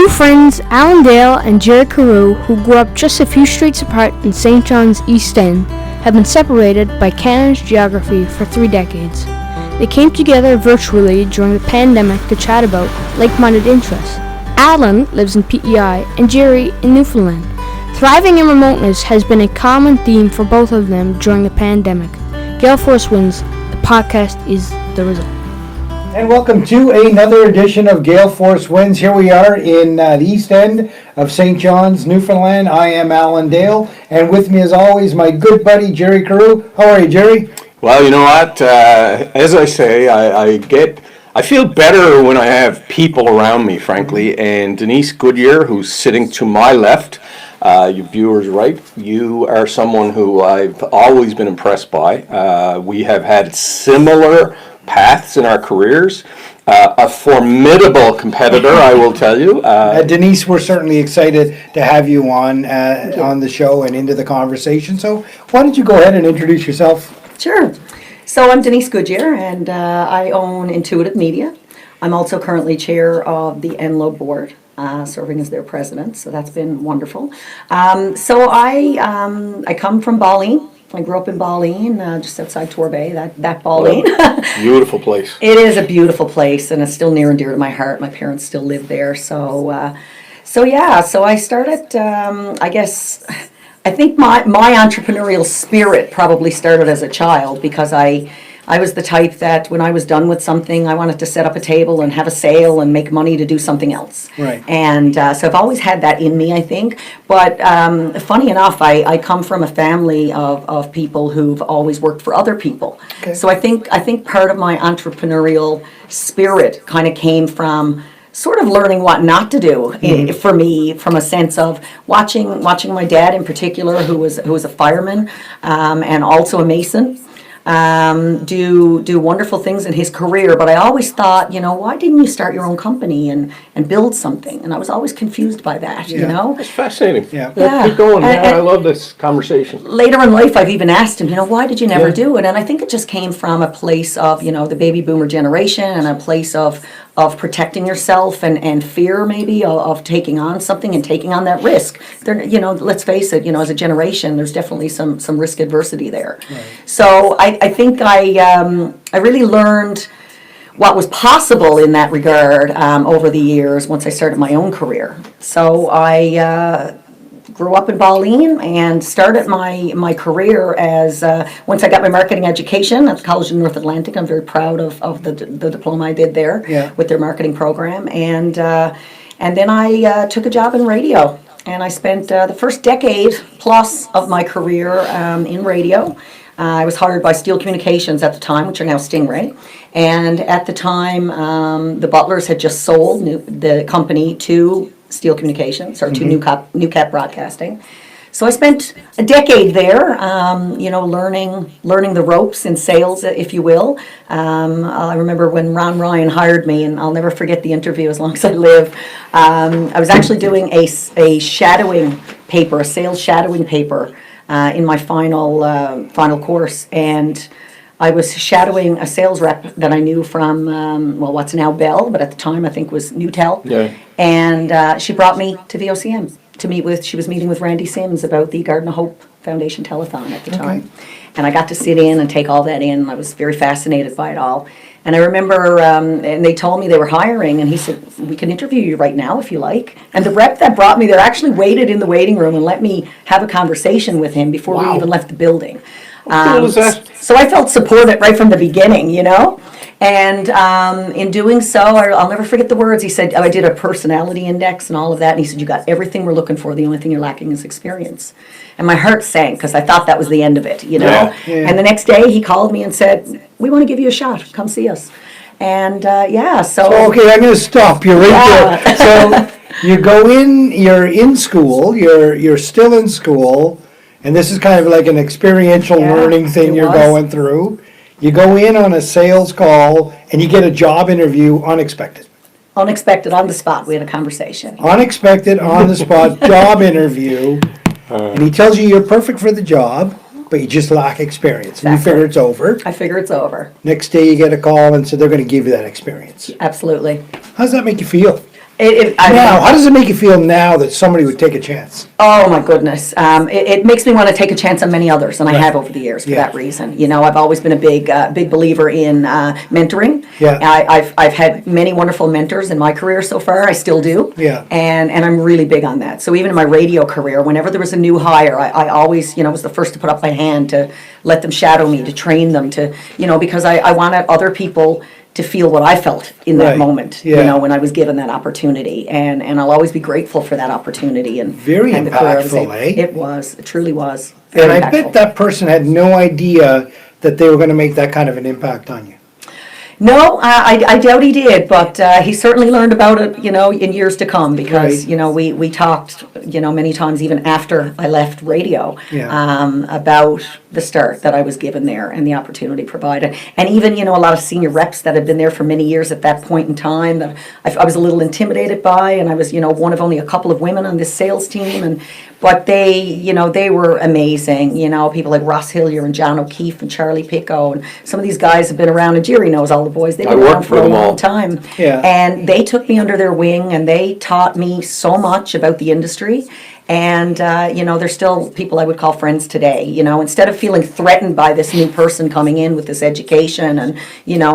Two friends, Alan Dale and Jerry Carew, who grew up just a few streets apart in St. John's East End, have been separated by Canada's geography for 3 decades. They came together virtually during the pandemic to chat about like-minded interests. Alan lives in PEI and Jerry in Newfoundland. Thriving in remoteness has been a common theme for both of them during the pandemic. Gale Force Wins, the podcast is the result. And welcome to another edition of Gale Force Wins. Here we are in the East End of St. John's, Newfoundland. I am Alan Dale, and with me as always, my good buddy, Jerry Carew. How are you, Jerry? Well, you know what, as I say, I feel better when I have people around me, frankly, and Denise Goodyear, who's sitting to my left, you viewers right, you are someone who I've always been impressed by. We have had similar paths in our careers. A formidable competitor, I will tell you. Denise, we're certainly excited to have you on the show and into the conversation. So why don't you go ahead and introduce yourself? Sure. So I'm Denise Goodyear, and I own Intuitive Media. I'm also currently chair of the NLOWE board, serving as their president, so that's been wonderful. So I come from Balleen. I grew up in Balleen, just outside Torbay, that Balleen. Beautiful place. It is a beautiful place, and it's still near and dear to my heart. My parents still live there, so I started, I think my entrepreneurial spirit probably started as a child, because I was the type that when I was done with something, I wanted to set up a table and have a sale and make money to do something else. Right. And so I've always had that in me, I think. But funny enough, I come from a family of people who've always worked for other people. Okay. So I think part of my entrepreneurial spirit kind of came from sort of learning what not to do for me, from a sense of watching my dad in particular, who was a fireman and also a mason, do wonderful things in his career. But I always thought, why didn't you start your own company and build something? And I was always confused by that, It's fascinating. Yeah. Keep going. I love this conversation. Later in life, I've even asked him, why did you never do it? And I think it just came from a place of, the baby boomer generation, and a place of protecting yourself and fear maybe of taking on something and taking on that risk. Let's face it, as a generation, there's definitely some risk adversity there. Right. So I think I really learned what was possible in that regard over the years once I started my own career. So I grew up in Balleen and started my career as, once I got my marketing education at the College of North Atlantic. I'm very proud of the diploma I did there with their marketing program. And then I took a job in radio. And I spent the first decade plus of my career in radio. I was hired by Steel Communications at the time, which are now Stingray. And at the time, the Butlers had just sold the company to Steel Communications, or to New Cap Broadcasting. So I spent a decade there, learning the ropes in sales, if you will. I remember when Ron Ryan hired me, and I'll never forget the interview as long as I live. I was actually doing a shadowing paper, a sales shadowing paper, in my final course, and I was shadowing a sales rep that I knew from, what's now Bell, but at the time I think was Newtel. Yeah. And she brought me to VOCM to meet with, she was meeting with Randy Sims about the Garden of Hope Foundation Telethon at the time. And I got to sit in and take all that in. I was very fascinated by it all. And I remember, and they told me they were hiring, and he said, we can interview you right now if you like. And the rep that brought me there actually waited in the waiting room and let me have a conversation with him before we even left the building. What was that? So I felt supported right from the beginning, And in doing so, I'll never forget the words. He said, I did a personality index and all of that. And he said, you got everything we're looking for. The only thing you're lacking is experience. And my heart sank, because I thought that was the end of it, Yeah. And the next day he called me and said, we want to give you a shot. Come see us. And so. Okay, I'm going to stop you right there. So you go in, you're in school, you're still in school, and this is kind of like an experiential learning thing you're going through. You go in on a sales call, and you get a job interview unexpected. Unexpected, on the spot. We had a conversation. Unexpected, on the spot job interview, and he tells you you're perfect for the job, but you just lack experience. And you figure it's over. I figure it's over. Next day you get a call and so they're going to give you that experience. Absolutely. How does that make you feel? Now, how does it make you feel now that somebody would take a chance? Oh my goodness! It makes me want to take a chance on many others, and I have over the years for Yeah. that reason. You know, I've always been a big believer in mentoring. Yeah. I've had many wonderful mentors in my career so far. I still do. Yeah. And I'm really big on that. So even in my radio career, whenever there was a new hire, I always, was the first to put up my hand to let them shadow me, to train them, to, because I wanted other people to feel what I felt in that Right. moment, Yeah. when I was given that opportunity. And I'll always be grateful for that opportunity. And Very and the career I was impactful, able- eh? It was. It truly was. And Very I bet impactful. that person had no idea that they were going to make that kind of an impact on you. No, I doubt he did, but he certainly learned about it, in years to come, because, Right. we talked, many times even after I left radio, Yeah. about the start that I was given there and the opportunity provided. And even, a lot of senior reps that had been there for many years at that point in time that I was a little intimidated by, and I was, one of only a couple of women on this sales team, but they were amazing, people like Ross Hillier and John O'Keefe and Charlie Picco, and some of these guys have been around, and Jerry knows all the boys. They've I been worked around for with a them all. long time. Yeah. And they took me under their wing, and they taught me so much about the industry. And, they're still people I would call friends today. Instead of feeling threatened by this new person coming in with this education and,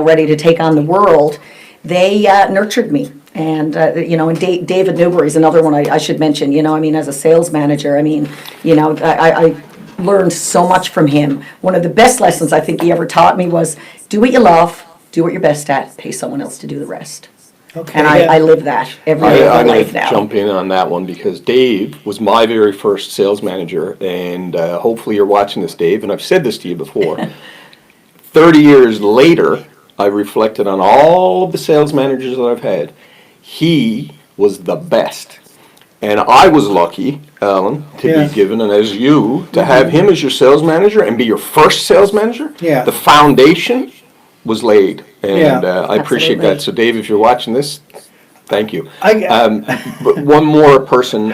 ready to take on the world, they nurtured me. And, and David Newbury is another one I should mention, as a sales manager, I learned so much from him. One of the best lessons I think he ever taught me was do what you love, do what you're best at, pay someone else to do the rest. Okay. And yeah. I live that every day of my I'm going life to now. jump in on that one because Dave was my very first sales manager, and hopefully you're watching this, Dave, and I've said this to you before. 30 years later, I reflected on all of the sales managers that I've had. He was the best. And I was lucky, Alan, to Yeah. be given, and as you, to have him as your sales manager and be your first sales manager. Yeah. The foundation was laid, and Yeah. I appreciate Absolutely. that. So, Dave, if you're watching this, thank you. I- But one more person,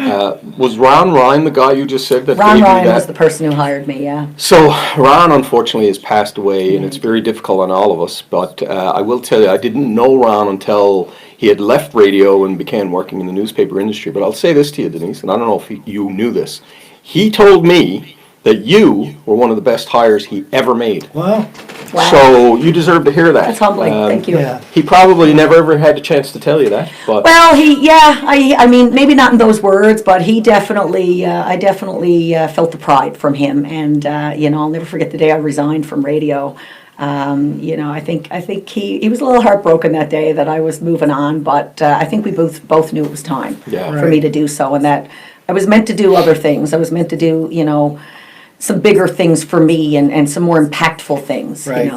was Ron Ryan the guy you just said that Ron gave you Ryan that? was the person who hired me, yeah. So Ron unfortunately has passed away, and it's very difficult on all of us. But I will tell you, I didn't know Ron until he had left radio and began working in the newspaper industry. But I'll say this to you, Denise, and I don't know if you knew this. He told me that you were one of the best hires he ever made. Well, Wow. So you deserve to hear that. That's humbling, thank you. yeah. He probably never ever had a chance to tell you that. But Well, I mean, maybe not in those words, but he definitely, I definitely felt the pride from him. And, I'll never forget the day I resigned from radio. I think he was a little heartbroken that day that I was moving on, but I think we both knew it was time Yeah. for me to do so, and that I was meant to do other things. I was meant to do, some bigger things for me and some more impactful things, Right.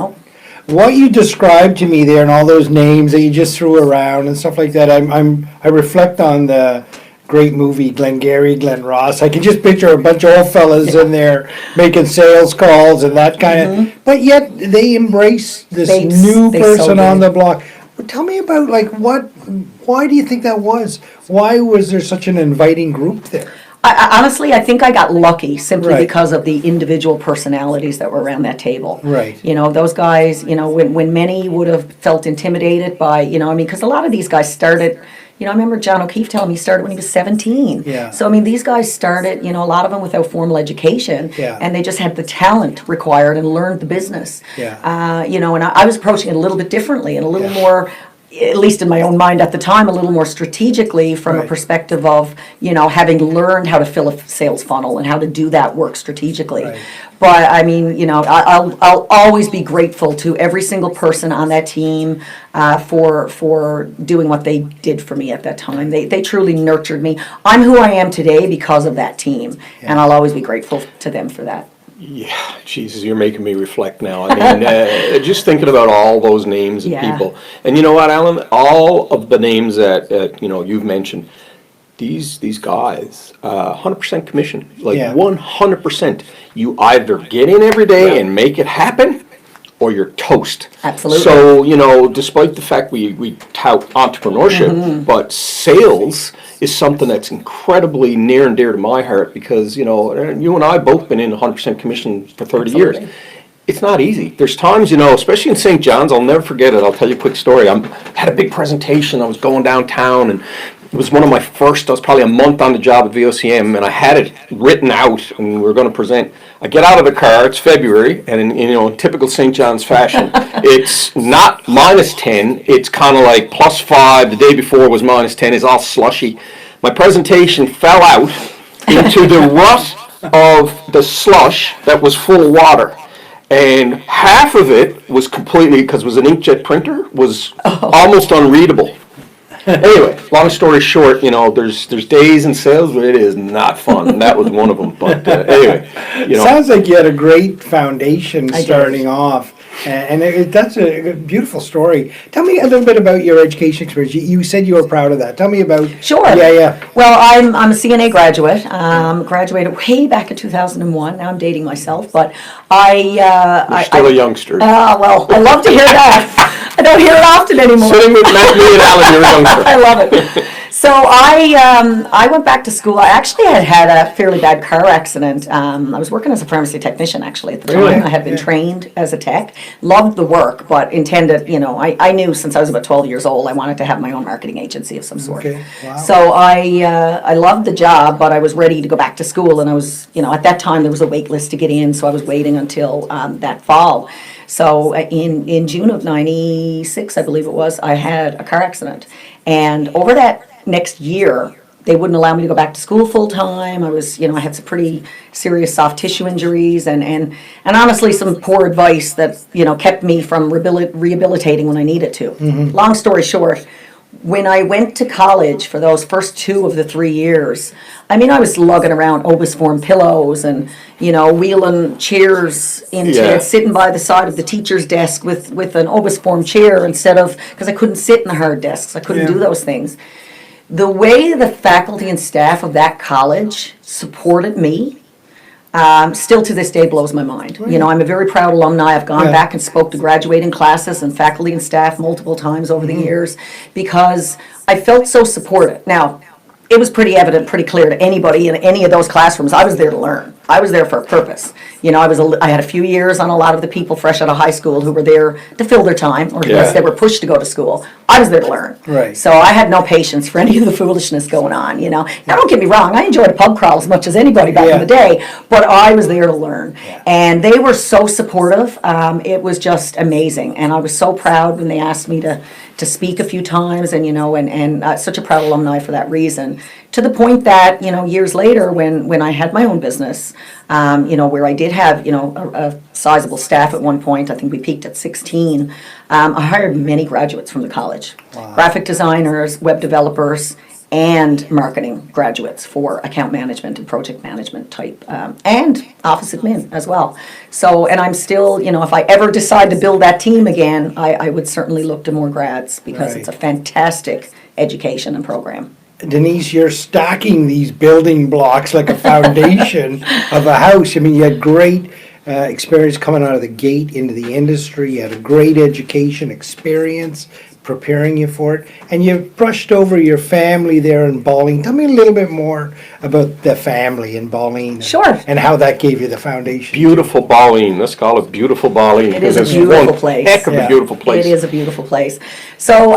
What you described to me there and all those names that you just threw around and stuff like that, I reflect on the great movie Glengarry Glen Ross. I can just picture a bunch of old fellas in there making sales calls and that kind of, but yet they embrace this They new so person on do. the block. But tell me about why do you think that was? Why was there such an inviting group there? Honestly, I think I got lucky simply Right. because of the individual personalities that were around that table. Right. Those guys, when many would have felt intimidated by, because a lot of these guys started, I remember John O'Keefe telling me he started when he was 17. Yeah. So, these guys started, a lot of them without formal education. Yeah. And they just had the talent required and learned the business. Yeah. And I was approaching it a little bit differently and a little Yeah. more, at least in my own mind at the time, a little more strategically from Right. a perspective of, having learned how to fill a sales funnel and how to do that work strategically. Right. But I'll always be grateful to every single person on that team for doing what they did for me at that time. They truly nurtured me. I'm who I am today because of that team, and I'll always be grateful to them for that. yeah, Jesus, you're making me reflect now. I mean, just thinking about all those names of Yeah. people. And you know what, Alan? All of the names that you've mentioned, these guys, 100% commission, like Yeah. 100%. You either get in every day and make it happen, or you're toast. Absolutely. So, despite the fact we tout entrepreneurship, but sales is something that's incredibly near and dear to my heart because, you and I both been in 100% commission for 30 years. Absolutely. It's not easy. There's times, especially in St. John's, I'll never forget it. I'll tell you a quick story. I had a big presentation. I was going downtown and it was one of my first, I was probably a month on the job at VOCM, and I had it written out, and we were going to present. I get out of the car, it's February, and in typical St. John's fashion, it's not -10, it's kind of like +5, the day before was -10, it's all slushy. My presentation fell out into the rut of the slush that was full of water. And half of it was completely, because it was an inkjet printer, was almost unreadable. Anyway, long story short, there's days in sales where it is not fun, and that was one of them. But anyway, Sounds like you had a great foundation I starting did. off, and that's a beautiful story. Tell me a little bit about your education experience. You said you were proud of that. Tell me about. Sure. Yeah. Well, I'm a CNA graduate. Graduated way back in 2001. Now I'm dating myself, but you're still a youngster. Well, I love to hear that. I don't hear it often anymore. Sitting with Matt, me, and Alan, you're a youngster. I love it. So I went back to school. I actually had a fairly bad car accident. I was working as a pharmacy technician actually at the time. Really? I had been trained as a tech. Loved the work, but intended, I knew since I was about 12 years old I wanted to have my own marketing agency of some sort. Okay, wow. So I loved the job, but I was ready to go back to school, and I was, at that time there was a wait list to get in, so I was waiting until that fall. So in June of '96, I believe it was, I had a car accident. And over that next year, they wouldn't allow me to go back to school full time. I was, I had some pretty serious soft tissue injuries and honestly some poor advice that, kept me from rehabilitating when I needed to. Long story short, when I went to college for those first 2 of the 3 years, I was lugging around obus form pillows and, wheeling chairs into sitting by the side of the teacher's desk with an obus form chair instead of, because I couldn't sit in the hard desks. I couldn't do those things. The way the faculty and staff of that college supported me, still to this day blows my mind. I'm a very proud alumni. I've gone back and spoke to graduating classes and faculty and staff multiple times over the years because I felt so supported. Now, it was pretty evident, pretty clear to anybody in any of those classrooms, I was there to learn. I was there for a purpose. I had a few years on a lot of the people fresh out of high school who were there to fill their time, or unless they were pushed to go to school. I was there to learn. Right. So I had no patience for any of the foolishness going on, Now, don't get me wrong, I enjoyed a pub crawl as much as anybody back in the day, but I was there to learn. And they were so supportive. It was just amazing. And I was so proud when they asked me to speak a few times, and such a proud alumni for that reason. To the point that, years later when I had my own business, where I did have, a sizable staff at one point, I think we peaked at 16, I hired many graduates from the college. Wow. Graphic designers, web developers, and marketing graduates for account management and project management type, and office admin as well. So, and I'm still, if I ever decide to build that team again, I would certainly look to more grads because it's a fantastic education and program. Denise, you're stacking these building blocks like a foundation of a house. You had great experience coming out of the gate into the industry. You had a great education experience preparing you for it. And you brushed over your family there in Balling. Tell me a little bit more about the family in Balling. Sure. And how that gave you the foundation. Beautiful Balling. Let's call it beautiful Balling. It is a beautiful place. Heck of a beautiful place. It is a beautiful place. So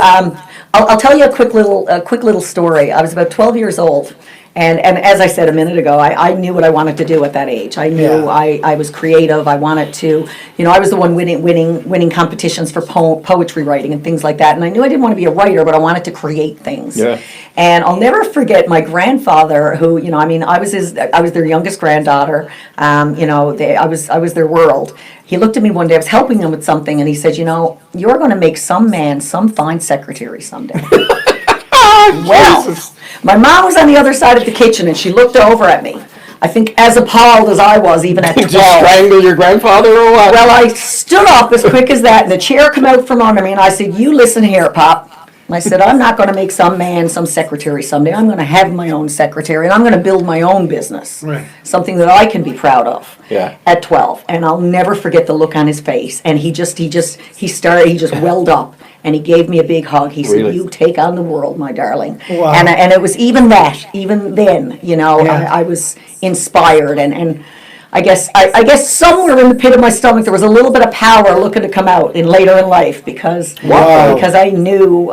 I'll tell you a quick little story. I was about 12 years old. And as I said a minute ago, I knew what I wanted to do at that age. I knew I was creative. I wanted to, I was the one winning competitions for poetry writing and things like that. And I knew I didn't want to be a writer, but I wanted to create things. Yeah. And I'll never forget my grandfather, who, I was their youngest granddaughter. I was their world. He looked at me one day. I was helping him with something, and he said, "You're going to make some man some fine secretary someday." Well, my mom was on the other side of the kitchen, and she looked over at me. I think as appalled as I was, even at 12. Did you strangle your grandfather or what? Well, I stood up as quick as that, and the chair came out from under me, and I said, "You listen here, Pop." I said, "I'm not going to make some man some secretary someday. I'm going to have my own secretary, and I'm going to build my own business." Right. Something that I can be proud of. Yeah. At 12. And I'll never forget the look on his face. And he just welled up. And he gave me a big hug. He said, "You take on the world, my darling." Wow. And it was even then, I was inspired. And I guess somewhere in the pit of my stomach there was a little bit of power looking to come out in later in life because Wow. because I knew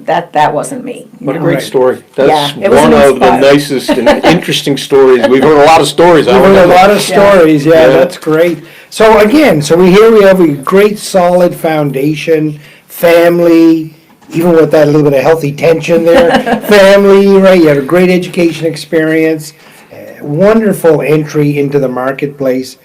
that wasn't me. What a great Right. story. That's Yeah, it was one of the inspiring. nicest and interesting stories. We've heard a lot of stories. We've heard a lot of stories, yeah, Yeah. that's great. So again, we have a great solid foundation, family, even with that little bit of healthy tension there, family, right? You had a great education experience, wonderful entry into the marketplace.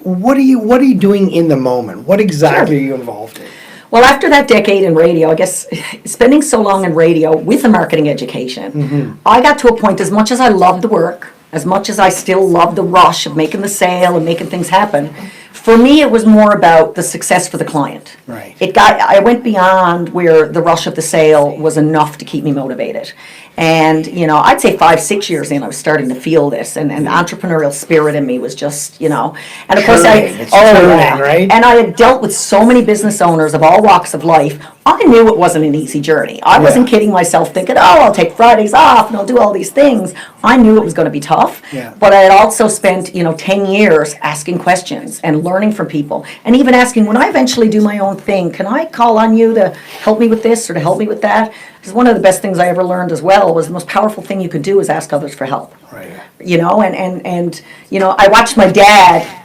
What are you doing in the moment? What exactly are you involved in? Well, after that decade in radio, I guess spending so long in radio with a marketing education, I got to a point, as much as I loved the work, as much as I still love the rush of making the sale and making things happen, for me it was more about the success for the client. Right. I went beyond where the rush of the sale was enough to keep me motivated. And, I'd say 5-6 years in, I was starting to feel this, and the entrepreneurial spirit in me was just, and of course It's turning, yeah. right? And I had dealt with so many business owners of all walks of life. I knew it wasn't an easy journey. I wasn't kidding myself thinking, I'll take Fridays off and I'll do all these things. I knew it was going to be tough. Yeah. But I had also spent, 10 years asking questions and learning from people, and even asking, when I eventually do my own thing, can I call on you to help me with this or to help me with that? Because one of the best things I ever learned as well was the most powerful thing you could do is ask others for help. Right. I watched my dad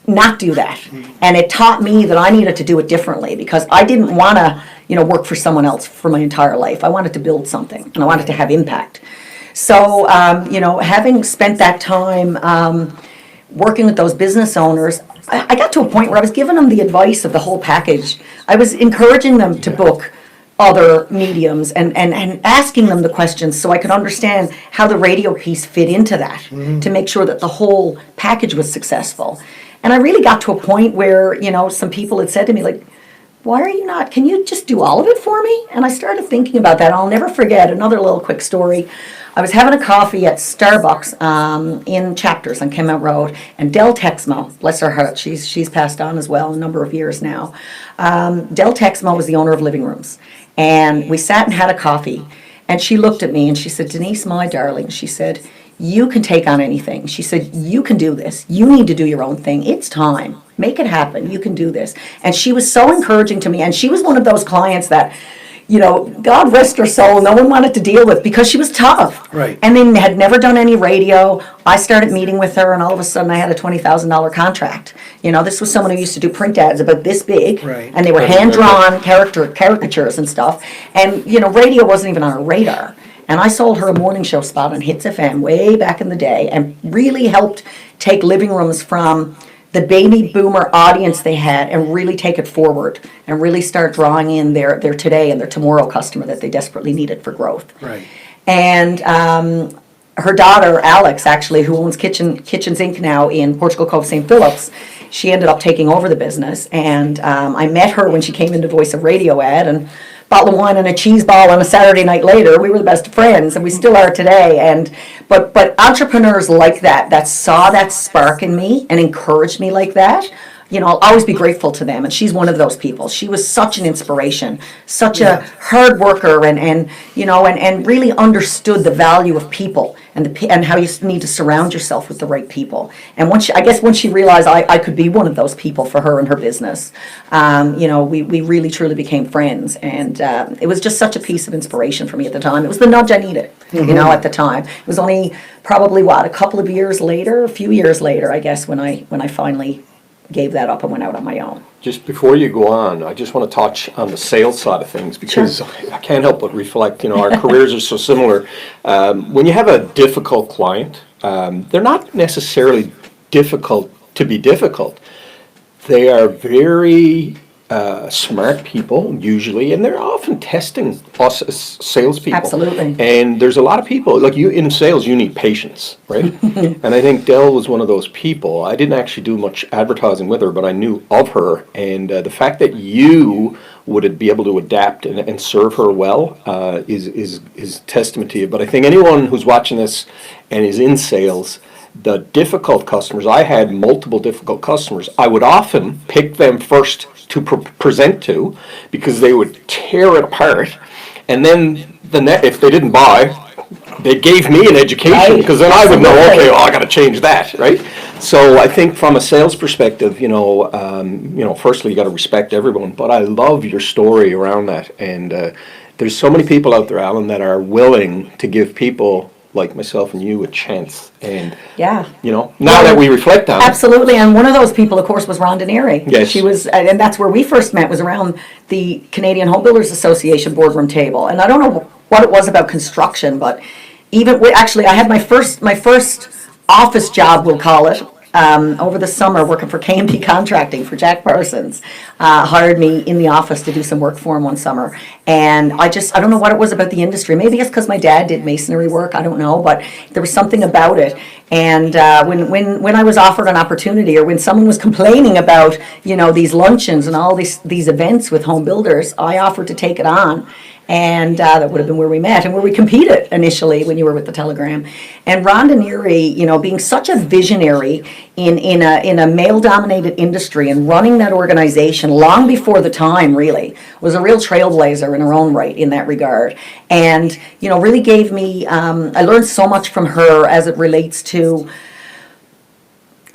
not do that, and it taught me that I needed to do it differently, because I didn't want to work for someone else for my entire life. I wanted to build something, and I wanted to have impact. So having spent that time working with those business owners, I got to a point where I was giving them the advice of the whole package. I was encouraging them to book other mediums and asking them the questions so I could understand how the radio piece fit into that, to make sure that the whole package was successful. And I really got to a point where, some people had said to me, like, why are you not, can you just do all of it for me? And I started thinking about that. I'll never forget another little quick story. I was having a coffee at Starbucks in Chapters on Kenmount Road, and Del Texmo, bless her heart, she's passed on as well a number of years now. Del Texmo was the owner of Living Rooms, and we sat and had a coffee, and she looked at me and she said, Denise, my darling, she said, you can take on anything. She said, you can do this. You need to do your own thing. It's time. Make it happen. You can do this. And she was so encouraging to me, and she was one of those clients that, God rest her soul, no one wanted to deal with, because she was tough. Right. And they had never done any radio. I started meeting with her, and all of a sudden I had a $20,000 contract. This was someone who used to do print ads about this big, Right. and they were hand-drawn caricatures and stuff. And, radio wasn't even on her radar. And I sold her a morning show spot on Hits FM way back in the day, and really helped take Living Rooms from the baby boomer audience they had and really take it forward and really start drawing in their today and their tomorrow customer that they desperately needed for growth. Right. And her daughter, Alex, actually, who owns Kitchens Inc. now in Portugal Cove, St. Phillips, she ended up taking over the business. And I met her when she came into Voice of Radio ad, and bottle of wine and a cheese ball on a Saturday night later, we were the best of friends, and we still are today. But entrepreneurs like that saw that spark in me and encouraged me like that, I'll always be grateful to them. And she's one of those people. She was such an inspiration, such a hard worker, and really understood the value of people and how you need to surround yourself with the right people. And once she realized I could be one of those people for her and her business, we really truly became friends. And it was just such a piece of inspiration for me at the time. It was the nudge I needed, at the time. It was only probably a few years later, I guess, when I finally gave that up and went out on my own. Just before you go on, I just want to touch on the sales side of things, because I can't help but reflect, our careers are so similar. When you have a difficult client, they're not necessarily difficult to be difficult. They are very smart people, usually, and they're often testing us as salespeople. Absolutely. And there's a lot of people, like you in sales, you need patience, right? And I think Del was one of those people. I didn't actually do much advertising with her, but I knew of her, and the fact that you would be able to adapt and serve her well is testament to you. But I think anyone who's watching this and is in sales, the difficult customers, I had multiple difficult customers. I would often pick them first to present to, because they would tear it apart, and then if they didn't buy, they gave me an education, Right. because then I would know, Absolutely. okay, well, I got to change that, right? So I think from a sales perspective, firstly, you got to respect everyone, but I love your story around that. And there's so many people out there, Alan, that are willing to give people like myself and you a chance. And, Yeah. now that we reflect on it. Absolutely, and one of those people, of course, was Rhonda Neary. Yes. She was, and that's where we first met, was around the Canadian Home Builders Association boardroom table. And I don't know what it was about construction, but actually, I had my first office job, we'll call it, over the summer, working for K&P Contracting for Jack Parsons. Hired me in the office to do some work for him one summer. And I don't know what it was about the industry. Maybe it's because my dad did masonry work, I don't know, but there was something about it. And when I was offered an opportunity, or when someone was complaining about, these luncheons and all these events with home builders, I offered to take it on. And that would have been where we met and where we competed initially when you were with the Telegram. And Rhonda Neary, being such a visionary in a male-dominated industry and running that organization long before the time, really, was a real trailblazer in her own right in that regard. And, really gave me, I learned so much from her as it relates to,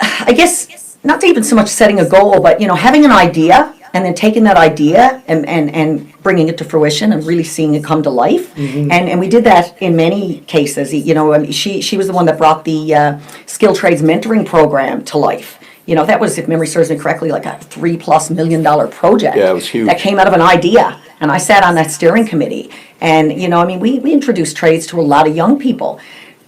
I guess, not even so much setting a goal, but, having an idea and then taking that idea and bringing it to fruition and really seeing it come to life. Mm-hmm. And we did that in many cases. She was the one that brought the Skill Trades Mentoring Program to life. That was, if memory serves me correctly, like a $3+ million project. Yeah, it was huge. That came out of an idea. And I sat on that steering committee. And, we introduced trades to a lot of young people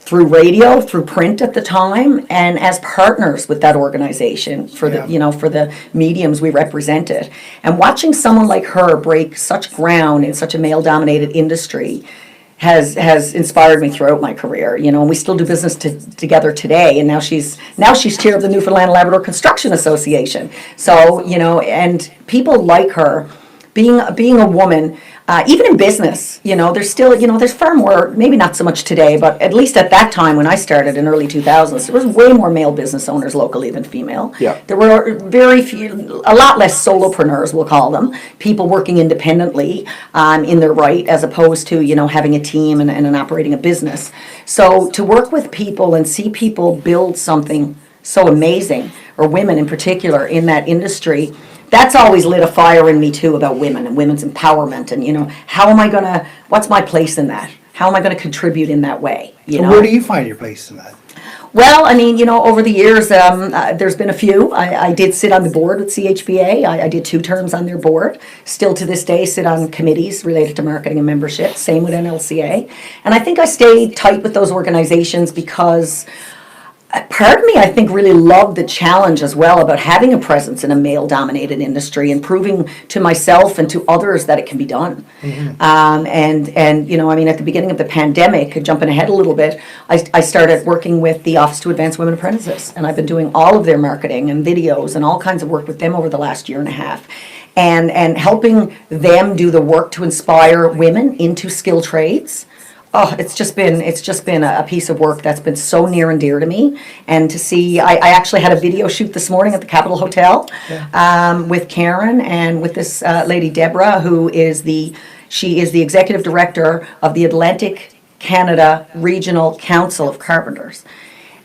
through radio, through print at the time, and as partners with that organization for the mediums we represented. And watching someone like her break such ground in such a male-dominated industry has inspired me throughout my career. And we still do business together today. And now she's chair of the Newfoundland and Labrador Construction Association. So and people like her, being a woman. Even in business, there's still, there's far more, maybe not so much today, but at least at that time when I started in early 2000s, there was way more male business owners locally than female. Yeah. There were a lot less solopreneurs, we'll call them, people working independently in their right, as opposed to, having a team and operating a business. So to work with people and see people build something so amazing, or women in particular, in that industry, that's always lit a fire in me too, about women and women's empowerment, and what's my place in that? How am I going to contribute in that way? Where do you find your place in that? Well, over the years, there's been a few. I did sit on the board with CHBA. I did 2 terms on their board. Still to this day, sit on committees related to marketing and membership. Same with NLCA. And I think I stayed tight with those organizations because part of me, I think, really loved the challenge as well about having a presence in a male-dominated industry and proving to myself and to others that it can be done. Mm-hmm. At the beginning of the pandemic, jumping ahead a little bit, I started working with the Office to Advance Women Apprentices, and I've been doing all of their marketing and videos and all kinds of work with them over the last year and a half. And helping them do the work to inspire women into skilled trades. Oh, it's just been a piece of work that's been so near and dear to me. And to see, I actually had a video shoot this morning at the Capitol Hotel with Karen and with this lady Deborah, she is the executive director of the Atlantic Canada Regional Council of Carpenters.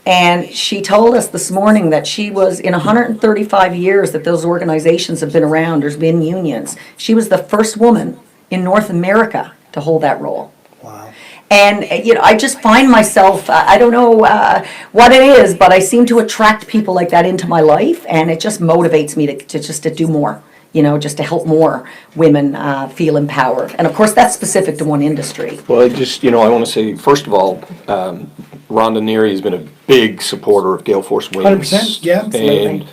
And she told us this morning that she was, in 135 years that those organizations have been around, there's been unions, she was the first woman in North America to hold that role. Wow. And, I just find myself, I don't know what it is, but I seem to attract people like that into my life, and it just motivates me to do more, just to help more women feel empowered. And of course, that's specific to one industry. Well, I want to say, first of all, Rhonda Neary has been a big supporter of Gale Force Women. 100%, yeah. And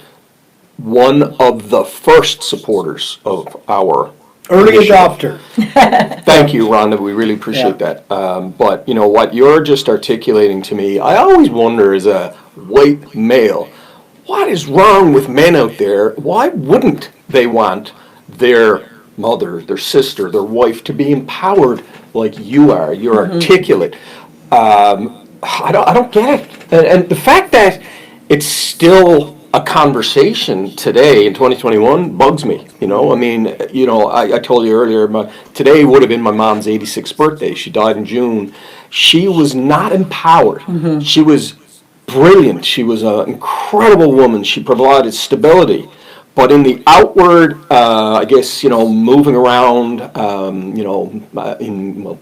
one of the first supporters of our Early initiative. adopter. Thank you, Rhonda. We really appreciate that. But what you're just articulating to me, I always wonder, as a white male, what is wrong with men out there? Why wouldn't they want their mother, their sister, their wife to be empowered like you are? You're articulate. I don't get it. And the fact that it's still a conversation today in 2021 bugs me. I mean, I told you earlier, today would have been my mom's 86th birthday. She died in June. She was not empowered. She was brilliant. She was an incredible woman. She provided stability. But in the outward, I guess, moving around,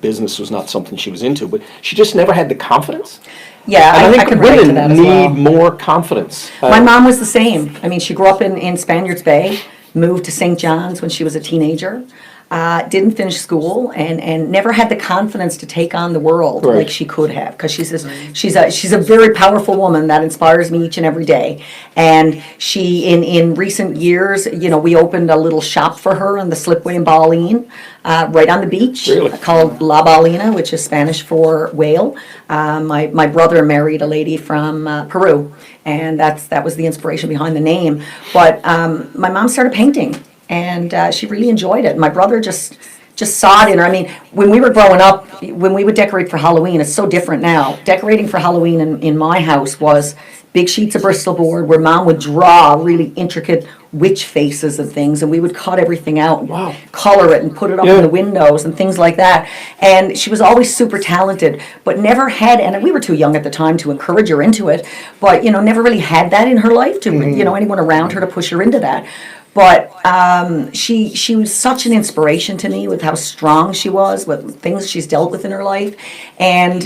business was not something she was into, but she just never had the confidence. Yeah, And I think can relate to that women as need well. more confidence. My mom was the same. I mean, she grew up in Spaniards Bay, moved to St. John's when she was a teenager, didn't finish school, and never had the confidence to take on the world Right. like she could have, because she's a very powerful woman that inspires me each and every day. And she, in recent years, we opened a little shop for her on the Slipway in Ballina, right on the beach, Really? called La Ballina, which is Spanish for whale. My brother married a lady from Peru, and that was the inspiration behind the name. But my mom started painting, and she really enjoyed it. My brother just saw it in her. I mean, when we were growing up, when we would decorate for Halloween, it's so different now. Decorating for Halloween in my house was big sheets of Bristol board where Mom would draw really intricate witch faces and things, and we would cut everything out, Wow. color it, and put it up in the windows and things like that. And she was always super talented, but never had, and we were too young at the time to encourage her into it, but never really had that in her life to anyone around her to push her into that. But she was such an inspiration to me with how strong she was, with things she's dealt with in her life. And,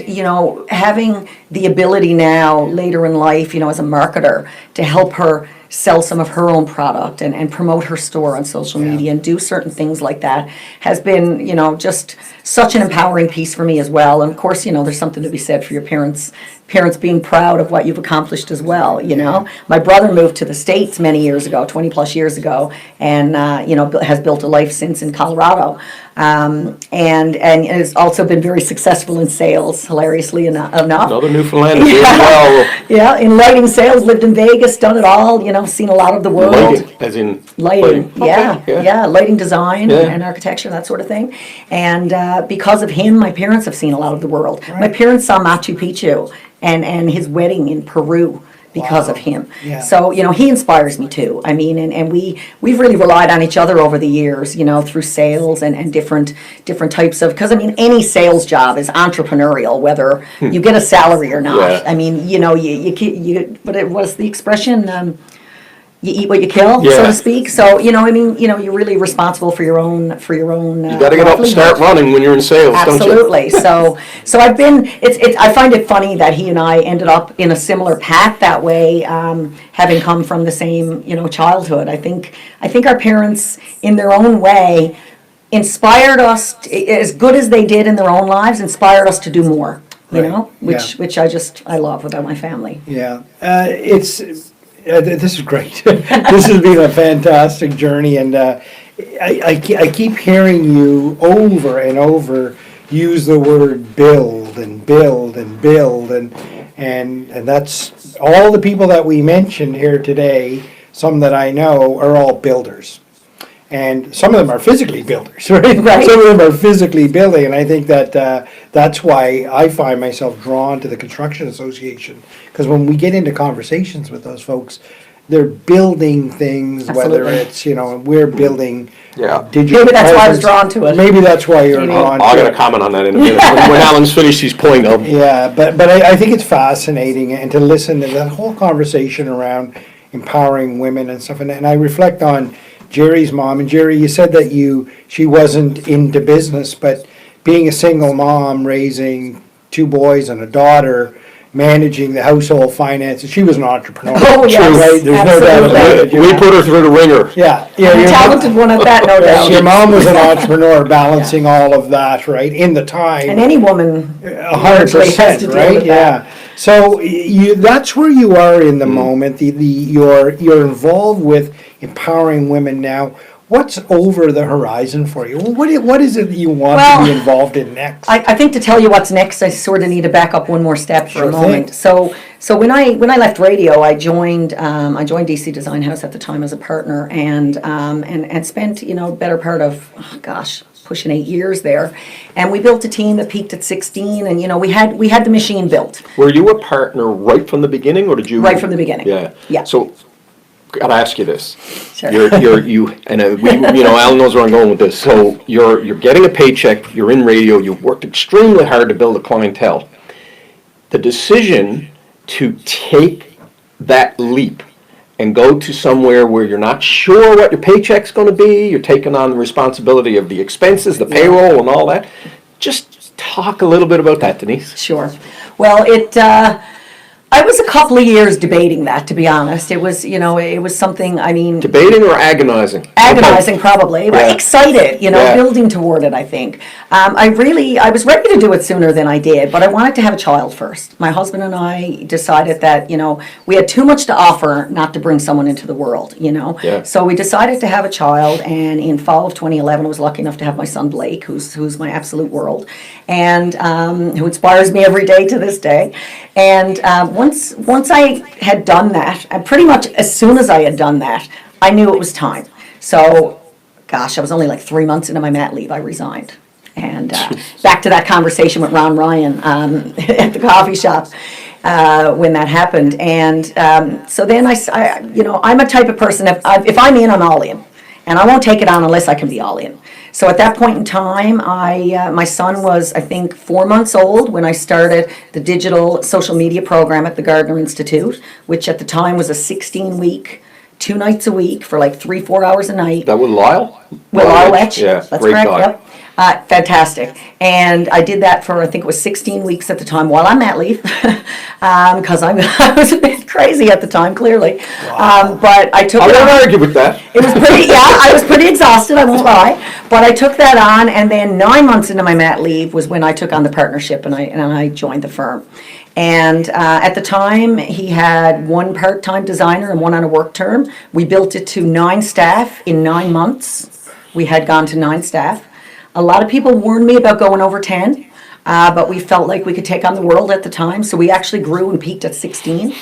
having the ability now, later in life, as a marketer, to help her sell some of her own product and promote her store on social media and do certain things like that has been, just such an empowering piece for me as well. And of course, there's something to be said for your parents being proud of what you've accomplished as well. My brother moved to the States many years ago, 20 plus years ago, and has built a life since in Colorado, and has also been very successful in sales, hilariously enough. Another Newfoundlander doing well. Yeah, in lighting sales, lived in Vegas, done it all, seen a lot of the world. Lighting, as in Lighting, Okay, yeah, lighting design Yeah. and architecture, that sort of thing. And because of him, my parents have seen a lot of the world. My parents saw Machu Picchu and his wedding in Peru because of him. Yeah. So, he inspires me too. I mean, and we've really relied on each other over the years, through sales and different types of, because any sales job is entrepreneurial, whether you get a salary or not. Yeah. I mean, but it was the expression, you eat what you kill, so Yeah. to speak. So, you're really responsible for your own. You got to get up and start running when you're in sales, don't you? Absolutely. So I've been. I find it funny that he and I ended up in a similar path that way, having come from the same, childhood. I think our parents, in their own way, inspired us as good as they did in their own lives. Inspired us to do more. Which I love about my family. Yeah, this is great. This has been a fantastic journey, and I keep hearing you over and over use the word build and build and build, and that's all the people that we mentioned here today. Some that I know are all builders. And some of them are physically builders, right? Right. Some of them are physically building, and I think that that's why I find myself drawn to the Construction Association, because when we get into conversations with those folks, they're building things, whether Absolutely. it's, we're building Yeah. digital. Maybe that's why I was presence. drawn to it. Maybe that's why you're Maybe. drawn I to got it. to comment on that in a minute. When Alan's finished his point, I'll Yeah, but I think it's fascinating, and to listen to the whole conversation around empowering women and stuff, and I reflect on Jerry's mom. And Jerry, you said that she wasn't into business, but being a single mom, raising two boys and a daughter, managing the household finances, she was an entrepreneur. Oh, yes, Right? There's no doubt about absolutely. it. we put her through the ringer. Yeah, I'm a your talented one at that, no doubt. your mom was an entrepreneur, balancing all of that, right, in the time. And any woman 100%, has to deal right? with that. Yeah. So that's where you are in the moment. You're involved with empowering women now. What's over the horizon for you? What is it that you want to be involved in next? I think to tell you what's next, I sort of need to back up one more step for Sure a moment. thing. So when I left radio, I joined DC Design House at the time as a partner, and spent better part of pushing 8 years there, and we built a team that peaked at 16, and we had the machine built Were you a partner right from the beginning, or did you? right from the beginning. Yeah. Yeah. So gotta ask you this. Sure. Alan knows where I'm going with this. So you're getting a paycheck, you're in radio, you've worked extremely hard to build a clientele. The decision to take that leap and go to somewhere where you're not sure what your paycheck's going to be, you're taking on the responsibility of the expenses, the payroll and all that. Just talk a little bit about that, Denise. Sure. Well, I was a couple of years debating that, to be honest. It was, it was something, Debating or agonizing? Agonizing, probably, but Yeah. excited, Yeah. building toward it, I think. I was ready to do it sooner than I did, but I wanted to have a child first. My husband and I decided that, we had too much to offer not to bring someone into the world, Yeah. So we decided to have a child, and in fall of 2011, I was lucky enough to have my son Blake, who's my absolute world, and who inspires me every day to this day. And once I had done that, and pretty much as soon as I had done that, I knew it was time. So, gosh, I was only like 3 months into my mat leave, I resigned. And back to that conversation with Ron Ryan at the coffee shop when that happened. And so then I'm a type of person, if I'm in, I'm all in. And I won't take it on unless I can be all in. So at that point in time, my son was, I think, 4 months old when I started the digital social media program at the Gardner Institute, which at the time was a 16-week, 2 nights a week for like 3-4 hours a night. That with Lyle? Lyle Letch. Yeah, That's great correct. guy. Yep. Fantastic. And I did that for, I think it was 16 weeks at the time while I'm mat leave, because I was a bit crazy at the time, clearly. But I took I it won't on. argue with that. It was pretty, I was pretty exhausted, I won't lie. But I took that on, and then 9 months into my mat leave was when I took on the partnership and I joined the firm. And at the time, he had 1 part-time designer and 1 on a work term. We built it to 9 staff in 9 months. We had gone to 9 staff. A lot of people warned me about going over 10, but we felt like we could take on the world at the time. So we actually grew and peaked at 16.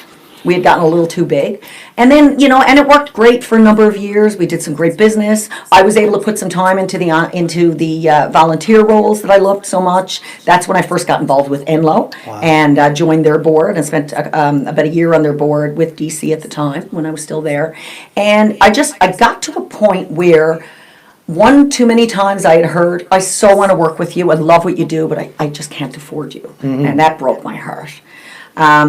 We had gotten a little too big. And then, and it worked great for a number of years. We did some great business. I was able to put some time into the volunteer roles that I loved so much. That's when I first got involved with NLOWE and joined their board and spent about a year on their board with DC at the time when I was still there. And I got to a point where one too many times I had heard, I so want to work with you, I love what you do, but I just can't afford you. Mm-hmm. And that broke my heart.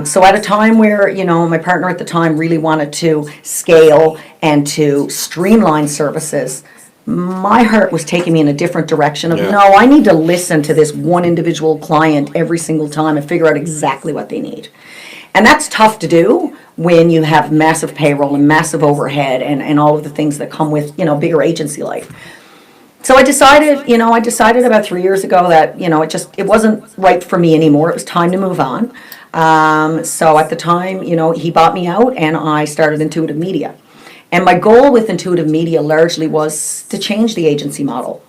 So at a time where, my partner at the time really wanted to scale and to streamline services, my heart was taking me in a different direction of, no, I need to listen to this one individual client every single time and figure out exactly what they need. And that's tough to do when you have massive payroll and massive overhead and all of the things that come with, bigger agency life. So I decided about 3 years ago that, it wasn't right for me anymore. It was time to move on. So at the time, he bought me out and I started Intuitive Media. And my goal with Intuitive Media largely was to change the agency model.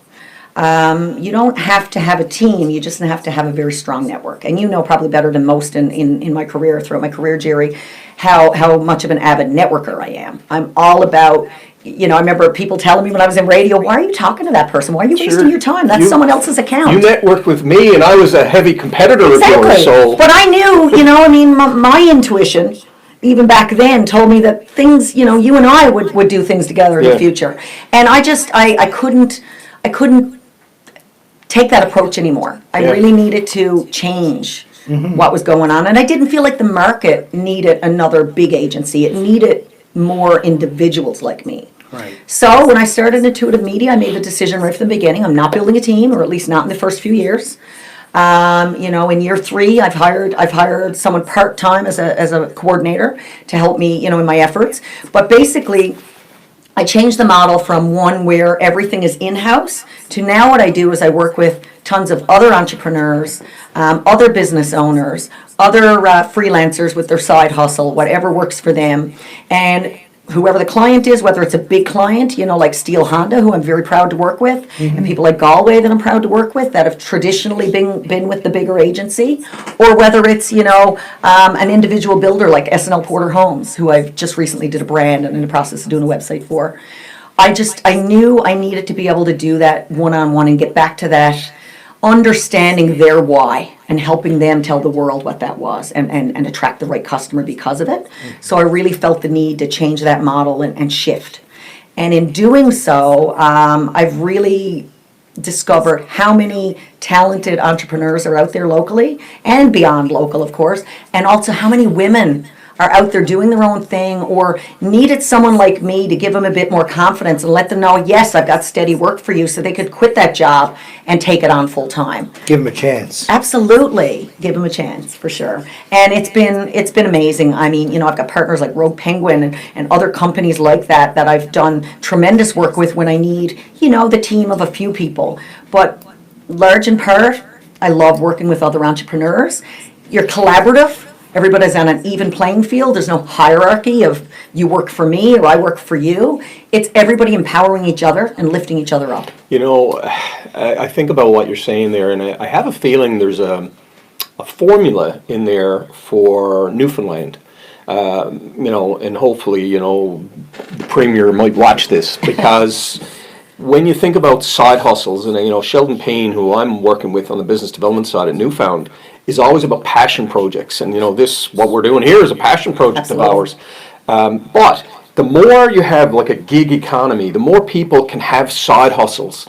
You don't have to have a team, you just have to have a very strong network. And probably better than most in my career, throughout my career, Jerry, how much of an avid networker I am. I'm all about, I remember people telling me when I was in radio, why are you talking to that person? Why are you wasting your time? That's someone else's account. You networked with me and I was a heavy competitor of yours. So. But I knew, my intuition, even back then, told me that things, you and I would do things together in the future. And I couldn't take that approach anymore. I really needed to change what was going on. And I didn't feel like the market needed another big agency. It needed more individuals like me. Right. So when I started Intuitive Media, I made the decision right from the beginning, I'm not building a team, or at least not in the first few years. In year 3, I've hired someone part-time as a coordinator to help me, in my efforts. But basically, I changed the model from one where everything is in-house to now what I do is I work with tons of other entrepreneurs, other business owners, other freelancers with their side hustle, whatever works for them. And whoever the client is, whether it's a big client, like Steel Honda, who I'm very proud to work with, and people like Galway that I'm proud to work with that have traditionally been with the bigger agency, or whether it's, an individual builder like S&L Porter Homes, who I've just recently did a brand and in the process of doing a website for. I knew I needed to be able to do that one-on-one and get back to that understanding their why and helping them tell the world what that was and attract the right customer because of it. So I really felt the need to change that model and shift. And in doing so, I've really discovered how many talented entrepreneurs are out there locally and beyond local, of course, and also how many women are out there doing their own thing or needed someone like me to give them a bit more confidence and let them know, yes, I've got steady work for you, so they could quit that job and take it on full time. Give them a chance. Absolutely, give them a chance for sure. And it's been amazing. I mean, you know, I've got partners like Rogue Penguin and other companies like that I've done tremendous work with when I need, you know, the team of a few people. But large in part, I love working with other entrepreneurs. You're collaborative. Everybody's on an even playing field. There's no hierarchy of you work for me or I work for you. It's everybody empowering each other and lifting each other up. You know, I think about what you're saying there, and I have a feeling there's a formula in there for Newfoundland. You know, and hopefully, you know, the Premier might watch this, because when you think about side hustles, and you know, Sheldon Payne, who I'm working with on the business development side at Newfound, is always about passion projects. And you know, what we're doing here is a passion project Absolutely. of ours. But the more you have like a gig economy, the more people can have side hustles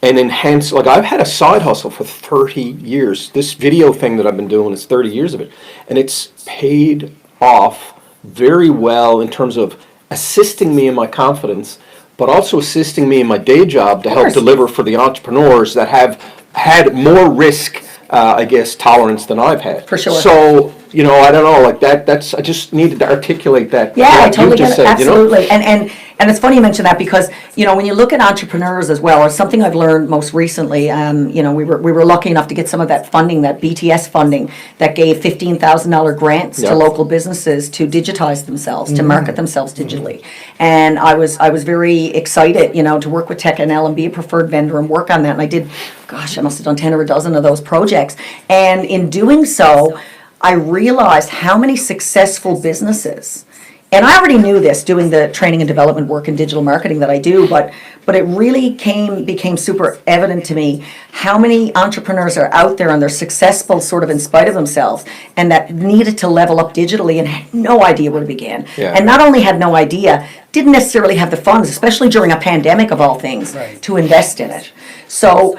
and enhance. Like, I've had a side hustle for 30 years. This video thing that I've been doing is 30 years of it. And it's paid off very well in terms of assisting me in my confidence, but also assisting me in my day job to help deliver for the entrepreneurs that have had more risk, I guess, tolerance than I've had. For sure. So, you know, I don't know, like that's, I just needed to articulate that. Yeah, I what totally you just get it. said, you know? Absolutely. And it's funny you mention that, because, you know, when you look at entrepreneurs as well, or something I've learned most recently, you know, we were lucky enough to get some of that funding, that BTS funding, that gave $15,000 grants to local businesses to digitize themselves, to market themselves digitally. And I was very excited, you know, to work with NL and be a preferred vendor and work on that. And I did, gosh, I must have done 10 or a dozen of those projects. And in doing so, I realized how many successful businesses, and I already knew this doing the training and development work in digital marketing that I do, but it really became super evident to me how many entrepreneurs are out there and they're successful sort of in spite of themselves, and that needed to level up digitally and had no idea where to begin. Yeah. And not only had no idea, didn't necessarily have the funds, especially during a pandemic of all things, to invest in it. So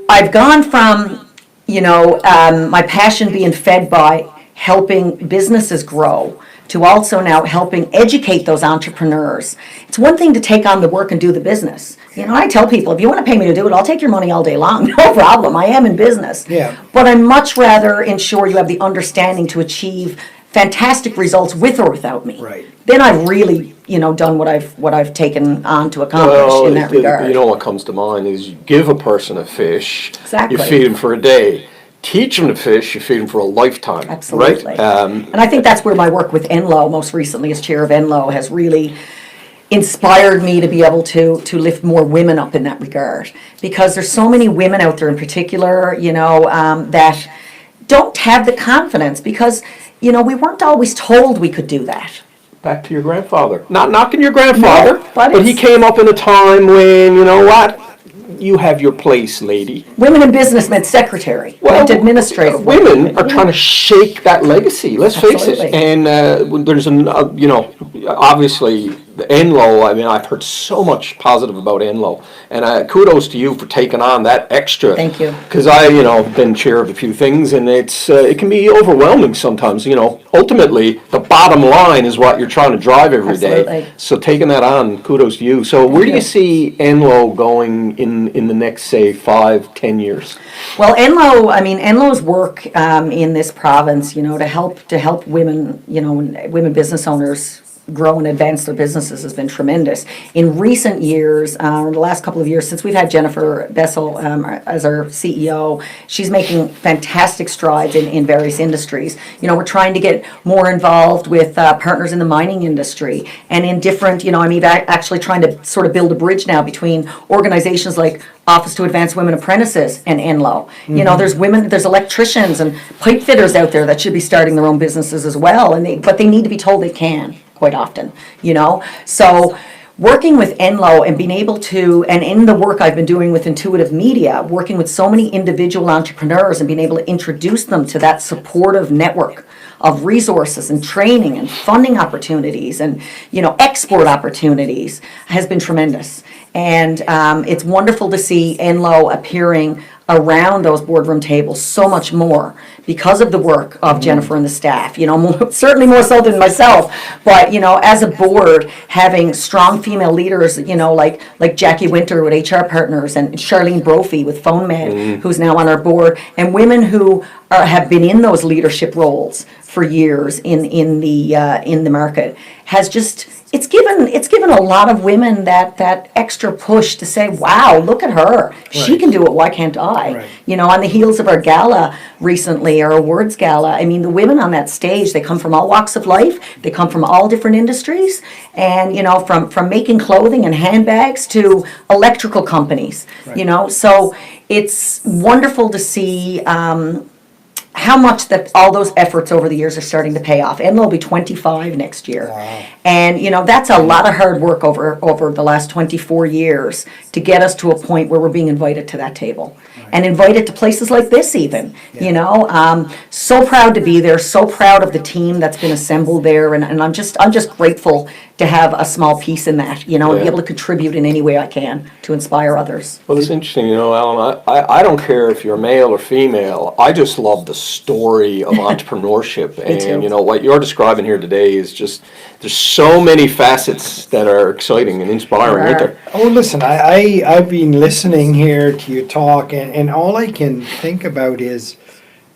I've gone from, you know, my passion being fed by helping businesses grow to also now helping educate those entrepreneurs. It's one thing to take on the work and do the business. You know, I tell people, if you want to pay me to do it, I'll take your money all day long. No problem. I am in business. Yeah. But I'd much rather ensure you have the understanding to achieve fantastic results with or without me. Right. Then I've really, you know, done what I've taken on to accomplish in that regard. You know, what comes to mind is you give a person a fish, Exactly. you feed him for a day. Teach them to fish, you feed them for a lifetime. Absolutely. Right? And I think that's where my work with NLOWE, most recently as chair of NLOWE, has really inspired me to be able to lift more women up in that regard. Because there's so many women out there in particular, you know, that don't have the confidence because, you know, we weren't always told we could do that. Back to your grandfather. Not knocking your grandfather, No, but he came up in a time when, you know what? You have your place, lady. Women in business meant secretary, meant administrative. Women are trying to shake that legacy. Let's face it. Absolutely. And when there's you know, obviously the NLOWE. I mean, I've heard so much positive about NLOWE, and kudos to you for taking on that extra. Thank you. Because I, you know, been chair of a few things, and it can be overwhelming sometimes. You know, ultimately the bottom line is what you're trying to drive every day. Absolutely. So taking that on, kudos to you. So where do you see NLOWE going in the next, say, 5-10 years? Well, NLOWE's work in this province, you know, to help women, you know, women business owners grow and advance their businesses has been tremendous. In recent years, in the last couple of years, since we've had Jennifer Bessel as our CEO, she's making fantastic strides in various industries. You know, we're trying to get more involved with partners in the mining industry and in different, you know, I'm actually trying to sort of build a bridge now between organizations like Office to Advance Women Apprentices and NLOWE. You know, there's electricians and pipe fitters out there that should be starting their own businesses as well, but they need to be told they can quite often, you know. So working with NLOWE and being able to, and in the work I've been doing with Intuitive Media, working with so many individual entrepreneurs and being able to introduce them to that supportive network of resources and training and funding opportunities and, export opportunities has been tremendous. And it's wonderful to see NLOWE appearing around those boardroom tables so much more because of the work of Jennifer and the staff, certainly more so than myself, but, as a board, having strong female leaders, like Jackie Winter with HR Partners and Charlene Brophy with PhoneMed, who's now on our board, and women who have been in those leadership roles for years in the market has just, it's given a lot of women that extra push to say, wow, look at her. She can do it, why can't I? Right. On the heels of our gala recently, our awards gala, I mean, the women on that stage, they come from all walks of life, they come from all different industries, and, from making clothing and handbags to electrical companies, so it's wonderful to see how much that all those efforts over the years are starting to pay off. NLOWE will be 25 next year. Wow. And, that's a lot of hard work over the last 24 years to get us to a point where we're being invited to that table. Right. And invited to places like this even, so proud to be there, so proud of the team that's been assembled there, and I'm just grateful to have a small piece in that, and be able to contribute in any way I can to inspire others. Well, it's interesting, Alan, I don't care if you're male or female, I just love the story of entrepreneurship. And, what you're describing here today is just, there's so many facets that are exciting and inspiring, aren't there? Oh, listen, I've been listening here to you talk, and all I can think about is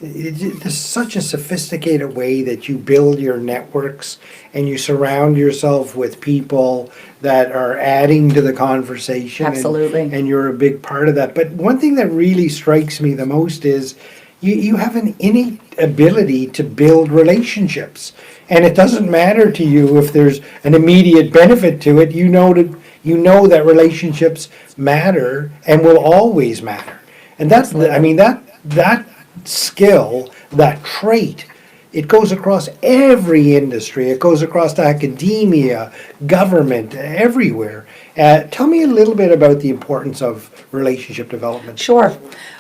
there's such a sophisticated way that you build your networks and you surround yourself with people that are adding to the conversation. Absolutely. And you're a big part of that. But one thing that really strikes me the most is you have an innate ability to build relationships. And it doesn't matter to you if there's an immediate benefit to it. You know that relationships matter and will always matter. And that's that skill, that trait, it goes across every industry. It goes across academia, government, everywhere. Tell me a little bit about the importance of relationship development. Sure.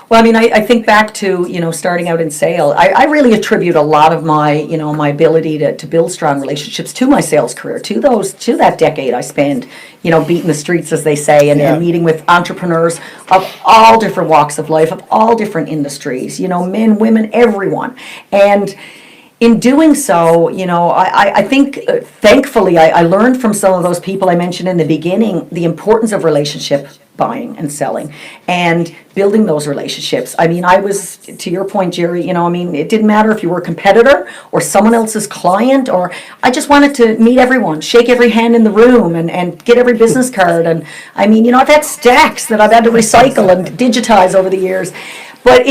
Well, I think back to, starting out in sales. I really attribute a lot of my, my ability to build strong relationships to my sales career, to that decade I spent, beating the streets, as they say, and meeting with entrepreneurs of all different walks of life, of all different industries, men, women, everyone. And in doing so, I think, thankfully, I learned from some of those people I mentioned in the beginning the importance of relationship buying and selling and building those relationships. I was, to your point, Jerry, it didn't matter if you were a competitor or someone else's client, or I just wanted to meet everyone, shake every hand in the room and get every business card. And I've had stacks that I've had to recycle and digitize over the years. But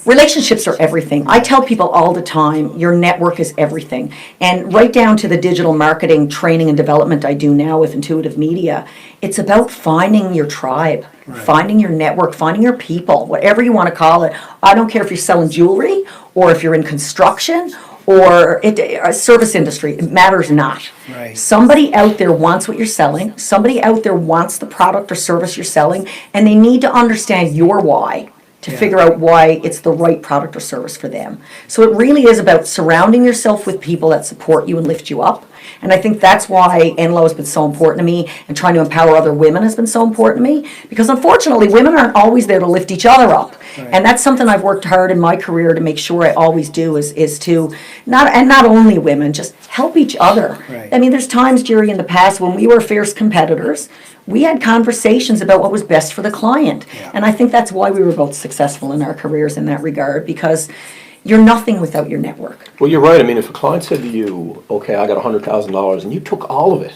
relationships are everything. I tell people all the time, your network is everything. And right down to the digital marketing training and development I do now with Intuitive Media, it's about finding your tribe, finding your network, finding your people, whatever you want to call it. I don't care if you're selling jewelry or if you're in construction or a service industry, it matters not. Right. Somebody out there wants what you're selling, somebody out there wants the product or service you're selling, and they need to understand your why to figure out why it's the right product or service for them. So it really is about surrounding yourself with people that support you and lift you up. And I think that's why NLOWE has been so important to me, and trying to empower other women has been so important to me, because unfortunately women aren't always there to lift each other up. Right. And that's something I've worked hard in my career to make sure I always do, is to not only women, just help each other. Right. There's times, Jerry, in the past when we were fierce competitors, we had conversations about what was best for the client. Yeah. And I think that's why we were both successful in our careers in that regard, because you're nothing without your network. Well, you're right. If a client said to you, okay, I got $100,000 and you took all of it,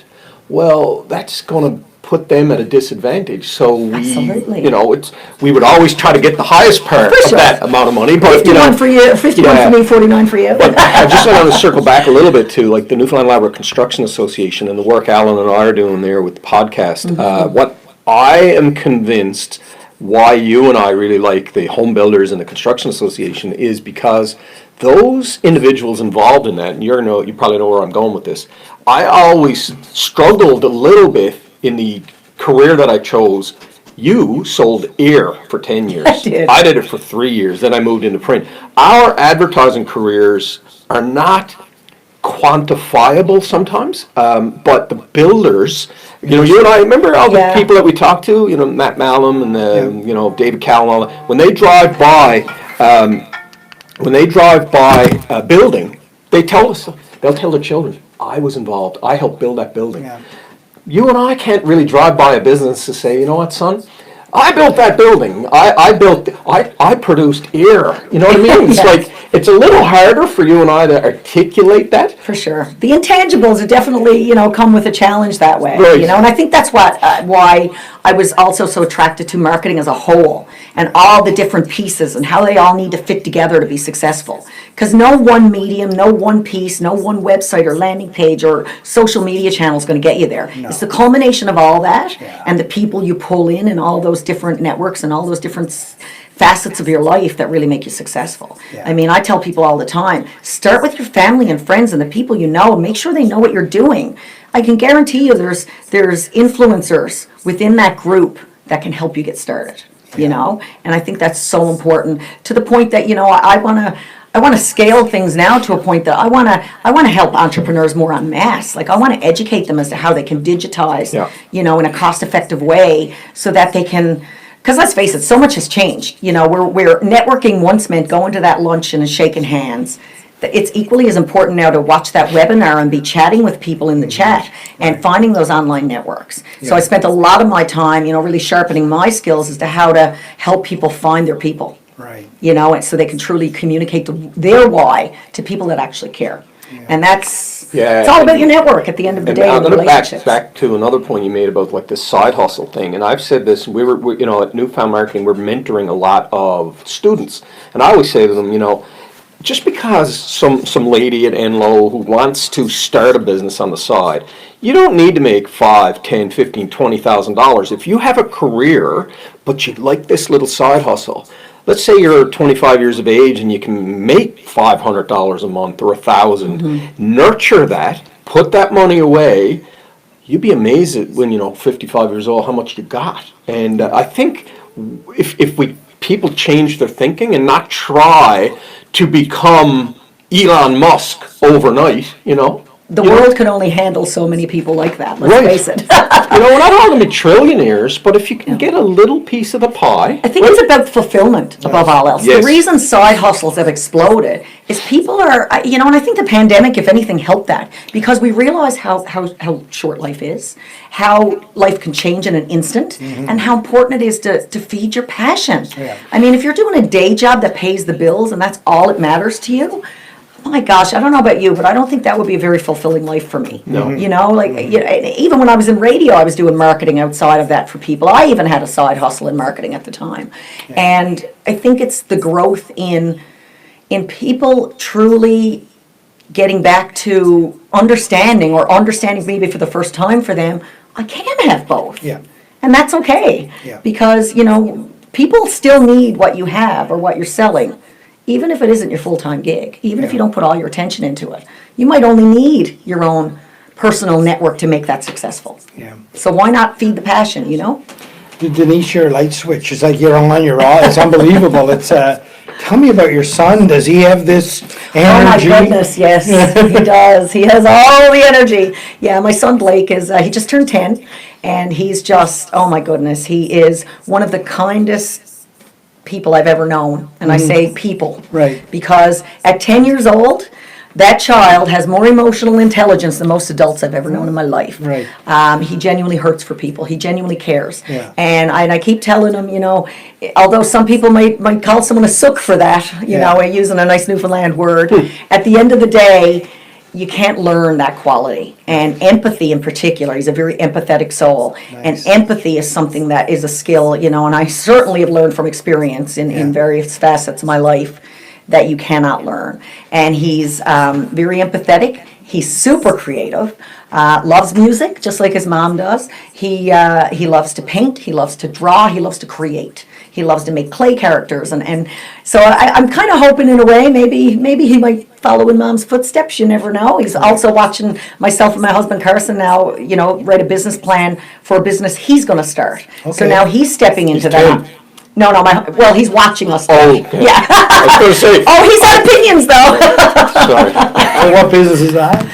well, that's going to put them at a disadvantage. So Absolutely. We would always try to get the highest part of that amount of money. But 51 for you, 51 for me, 49 for you. But I just want to circle back a little bit to like the Newfoundland Labrador Construction Association and the work Alan and I are doing there with the podcast. Mm-hmm. What I am convinced why you and I really like the home builders and the construction association is because those individuals involved in that, and you probably know where I'm going with this. I always struggled a little bit in the career that I chose, you sold air for 10 years. I did it for 3 years, then I moved into print. Our advertising careers are not quantifiable sometimes, but the builders, you and I, remember all the people that we talked to, Matt Malum and David Cal and all that, when they drive by a building, they'll tell their children, I was involved, I helped build that building. Yeah. You and I can't really drive by a business to say, you know what, son? I built that building. I produced air. You know what I mean? It's like, it's a little harder for you and I to articulate that. For sure. The intangibles are definitely, come with a challenge that way. Right. And I think that's why I was also so attracted to marketing as a whole and all the different pieces and how they all need to fit together to be successful. Because no one medium, no one piece, no one website or landing page or social media channel is going to get you there. No. It's the culmination of all that and the people you pull in and all those different networks and all those different facets of your life that really make you successful. I mean, I tell people all the time, start with your family and friends and the people you know, and make sure they know what you're doing. I can guarantee you there's influencers within that group that can help you get started, and I think that's so important to the point that, I want to scale things now to a point that I want to help entrepreneurs more en masse. Like I want to educate them as to how they can digitize, in a cost-effective way so that they can. Because let's face it, so much has changed. Where networking once meant going to that luncheon and shaking hands. It's equally as important now to watch that webinar and be chatting with people in the chat and finding those online networks. So I spent a lot of my time, really sharpening my skills as to how to help people find their people. Right. And so they can truly communicate their why to people that actually care. And that's, it's all about your network at the end of the day. I'm going to back to another point you made about like this side hustle thing. And I've said this, we at Newfound Marketing, we're mentoring a lot of students. And I always say to them, just because some lady at NLOWE who wants to start a business on the side, you don't need to make $5, $10, $15, $20,000. If you have a career, but you'd like this little side hustle, let's say you're 25 years of age and you can make $500 a month or $1,000. Nurture that, put that money away. You'd be amazed at when 55 years old how much you got. And I think if people change their thinking and not try to become Elon Musk overnight, The world can only handle so many people like that, let's face it. We're not all going to be trillionaires, but if you can get a little piece of the pie. I think it's about fulfillment above all else. Yes. The reason side hustles have exploded is people are, and I think the pandemic, if anything, helped that because we realize how short life is, how life can change in an instant, and how important it is to feed your passion. Yeah. I mean, if you're doing a day job that pays the bills and that's all that matters to you, my gosh, I don't know about you, but I don't think that would be a very fulfilling life for me. No. Even when I was in radio, I was doing marketing outside of that for people. I even had a side hustle in marketing at the time. Yeah. And I think it's the growth in people truly getting back to understanding maybe for the first time for them, I can have both. Yeah. And that's okay. Yeah. Because, people still need what you have or what you're selling. Even if it isn't your full-time gig, even if you don't put all your attention into it, you might only need your own personal network to make that successful. Yeah. So why not feed the passion, Denise, your light switch is like you're on, you're off. It's unbelievable. It's tell me about your son. Does he have this energy? Oh my goodness, yes, he does. He has all the energy. Yeah, my son Blake he just turned 10, and he's just, oh my goodness, he is one of the kindest people I've ever known, and I say people, right? Because at 10 years old, that child has more emotional intelligence than most adults I've ever known in my life. Right. He genuinely hurts for people. He genuinely cares. Yeah. And I keep telling him, although some people might call someone a sook for that, using a nice Newfoundland word, at the end of the day, you can't learn that quality. And empathy in particular, he's a very empathetic soul. Nice. And empathy is something that is a skill, and I certainly have learned from experience in various facets of my life that you cannot learn. And he's very empathetic. He's super creative, loves music, just like his mom does. He loves to paint, he loves to draw, he loves to create. He loves to make clay characters, and so I'm kind of hoping in a way maybe he might follow in Mom's footsteps. You never know. He's also watching myself and my husband Carson now, write a business plan for a business he's going to start. So Okay. now he's stepping into that. good. No, he's watching us. Oh, okay. Yeah. I was going to say, Oh, he's had opinions though. sorry. So what business is that?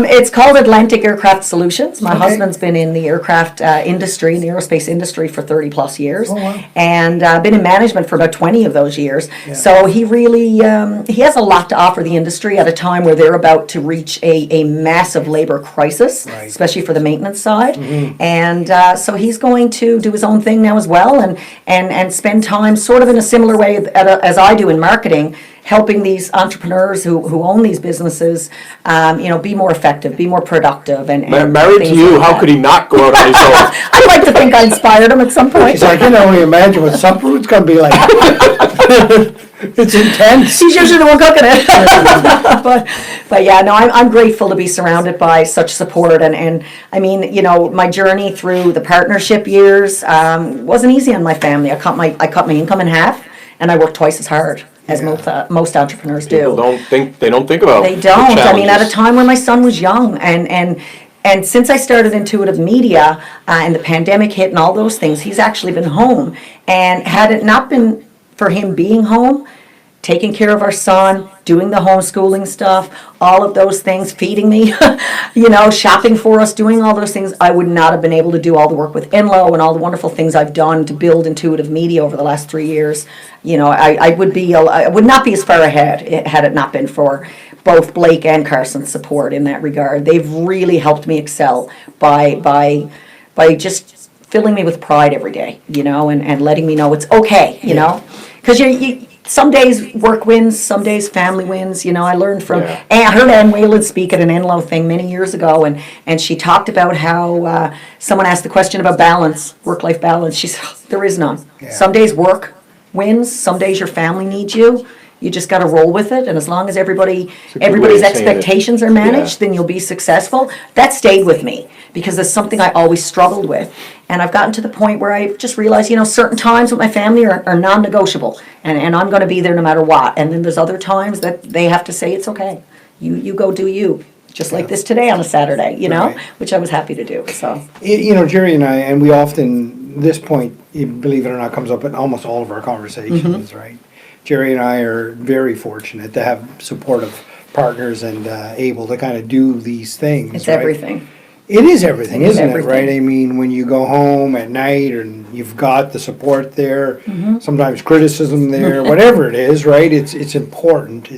It's called Atlantic Aircraft Solutions. My Okay. husband's been in the aircraft industry, in the aerospace industry for 30 plus years. Oh, wow. And been in management for about 20 of those years. So he really, he has a lot to offer the industry at a time where they're about to reach a massive labor crisis, Right. especially for the maintenance side. And so he's going to do his own thing now as well, and spend time sort of in a similar way as I do in marketing, helping these entrepreneurs who own these businesses, be more effective, be more productive, and Married to things you, like how that. could he not go out on his own? I'd like to think I inspired him at some point. It's like, I can only imagine what supper food's gonna be like. It's intense. He's usually the one cooking it. but yeah, no, I'm grateful to be surrounded by such support, and I mean, my journey through the partnership years wasn't easy on my family. I cut my income in half, and I worked twice as hard as most entrepreneurs do. They don't think about They the don't. I mean, at a challenges. time when my son was young, and since I started Intuitive Media and the pandemic hit and all those things, he's actually been home. And had it not been for him being home, taking care of our son, doing the homeschooling stuff, all of those things, feeding me, shopping for us, doing all those things, I would not have been able to do all the work with NLOWE and all the wonderful things I've done to build Intuitive Media over the last 3 years. I would not be as far ahead had it not been for both Blake and Carson's support in that regard. They've really helped me excel by just filling me with pride every day, and letting me know it's okay, because some days work wins, some days family wins. I learned from, Yeah. I heard Ann Whalen speak at an NLOWE thing many years ago, and she talked about how someone asked the question about balance, work-life balance. She said, there is none. Yeah. Some days work wins, some days your family needs you. You just got to roll with it, and as long as a good way everybody's of saying it. expectations are managed, Yeah. then you'll be successful. That stayed with me because it's something I always struggled with, and I've gotten to the point where I just realize, certain times with my family are non-negotiable, and I'm going to be there no matter what. And then there's other times that they have to say it's okay. You go do you, just like this today on a Saturday, Right. which I was happy to do. So Jerry and I, and we often, this point, believe it or not, comes up in almost all of our conversations, right? Jerry and I are very fortunate to have supportive partners and able to kind of do these things. it's right? everything. It is everything, It is isn't everything. it, right? I mean, when you go home at night and you've got the support there, sometimes criticism there, whatever it is, right? It's important.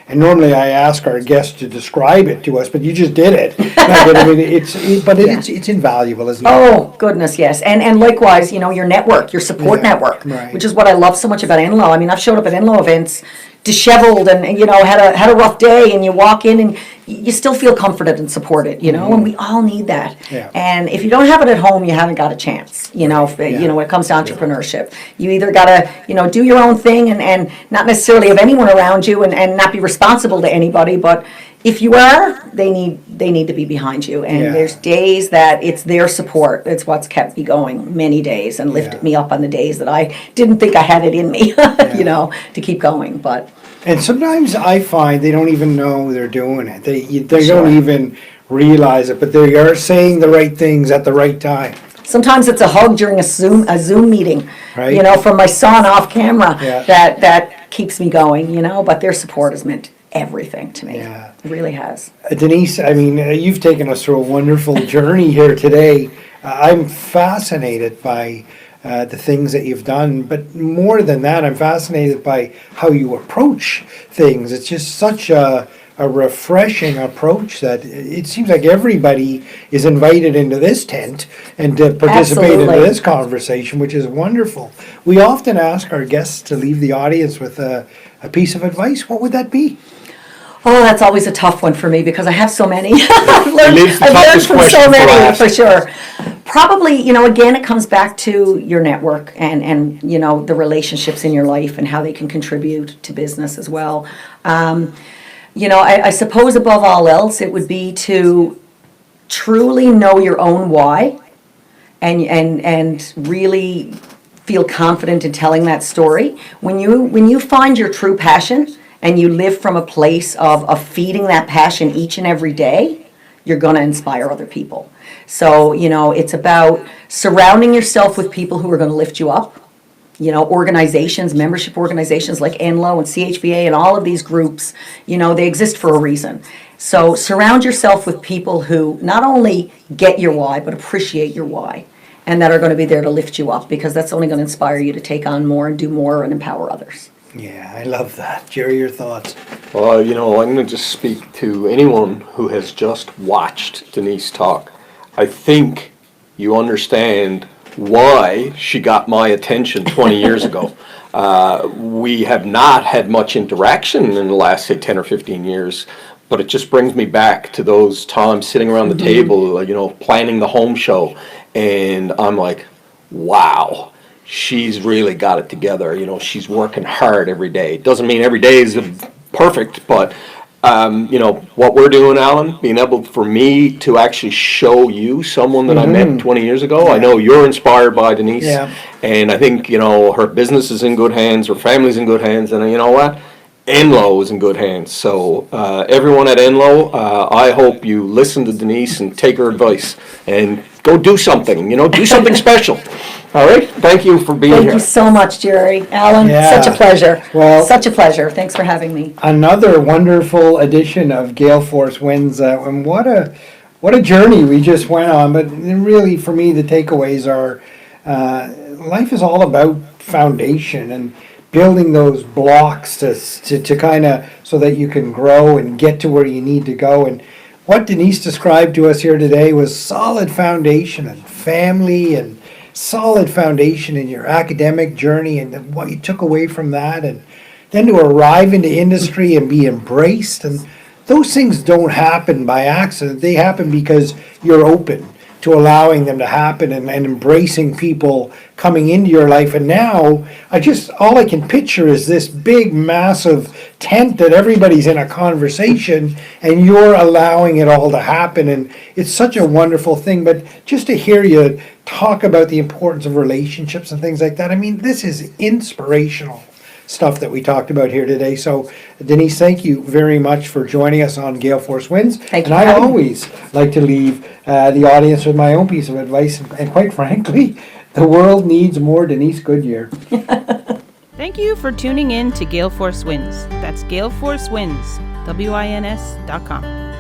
And normally I ask our guests to describe it to us, but you just did it. I mean, it's invaluable, isn't it? Oh, goodness, yes. And likewise, your network, your support Yeah, network, right. which is what I love so much about NLOWE. I mean, I've showed up at NLOWE events disheveled and had a rough day, and you walk in and you still feel comforted and supported, and we all need that. Yeah. And if you don't have it at home, you haven't got a chance, when it comes to entrepreneurship. You either got to, do your own thing and not necessarily have anyone around you and not be responsible to anybody, but if you are, they need to be behind you. And Yeah. there's days that it's their support. It's what's kept me going many days and lifted Yeah. me up on the days that I didn't think I had it in me, to keep going. But And sometimes I find they don't even know they're doing it. They Sure. don't even realize it, but they are saying the right things at the right time. sometimes it's a hug during a Zoom meeting, Right. from my son off camera Yeah. that keeps me going, But their support has meant everything to me. Yeah. It really has. Denise, I mean, you've taken us through a wonderful journey here today. I'm fascinated by the things that you've done, but more than that, I'm fascinated by how you approach things. It's just such a refreshing approach that it seems like everybody is invited into this tent and to participate in Absolutely. this conversation, which is wonderful. We often ask our guests to leave the audience with a piece of advice. What would that be? Oh, that's always a tough one for me because I have so many. I've learned, leaves the I've learned toughest from question so for many, last. for sure. Probably, again, it comes back to your network and the relationships in your life and how they can contribute to business as well. I suppose above all else, it would be to truly know your own why and really feel confident in telling that story. When you find your true passion and you live from a place of feeding that passion each and every day, you're going to inspire other people. So, it's about surrounding yourself with people who are going to lift you up. Organizations, membership organizations like NLOWE and CHBA and all of these groups, they exist for a reason. So surround yourself with people who not only get your why, but appreciate your why, and that are going to be there to lift you up, because that's only going to inspire you to take on more and do more and empower others. Yeah, I love that. Jerry, your thoughts? Well, I'm going to just speak to anyone who has just watched Denise talk. I think you understand why she got my attention 20 years ago. We have not had much interaction in the last, say, 10 or 15 years, but it just brings me back to those times sitting around the table, planning the home show, and I'm like, wow, she's really got it together. She's working hard every day. Doesn't mean every day is perfect, but what we're doing, Alan, being able for me to actually show you someone that I met 20 years ago. I know you're inspired by Denise, and I think, her business is in good hands, her family's in good hands, and you know what? NLOWE is in good hands. So everyone at NLOWE, I hope you listen to Denise and take her advice and go do something, do something special. All right, thank you for being here. Thank you so much, Jerry. Alan, such a pleasure. Well, such a pleasure. Thanks for having me. Another wonderful edition of Gale Force Wins, and what a journey we just went on. But really, for me, the takeaways are life is all about foundation and building those blocks to kind of so that you can grow and get to where you need to go. And what Denise described to us here today was solid foundation and family and solid foundation in your academic journey and what you took away from that, and then to arrive into industry and be embraced. And those things don't happen by accident. They happen because you're open to allowing them to happen and embracing people coming into your life. And now all I can picture is this big massive tent that everybody's in a conversation and you're allowing it all to happen, and it's such a wonderful thing. But just to hear you talk about the importance of relationships and things like that, this is inspirational stuff that we talked about here today. So Denise, thank you very much for joining us on Gale Force Wins. Thank you. And I always like to leave the audience with my own piece of advice, and quite frankly, the world needs more Denise Goodyear. Thank you for tuning in to Gale Force Wins. That's Gale Force Wins, WINS.com.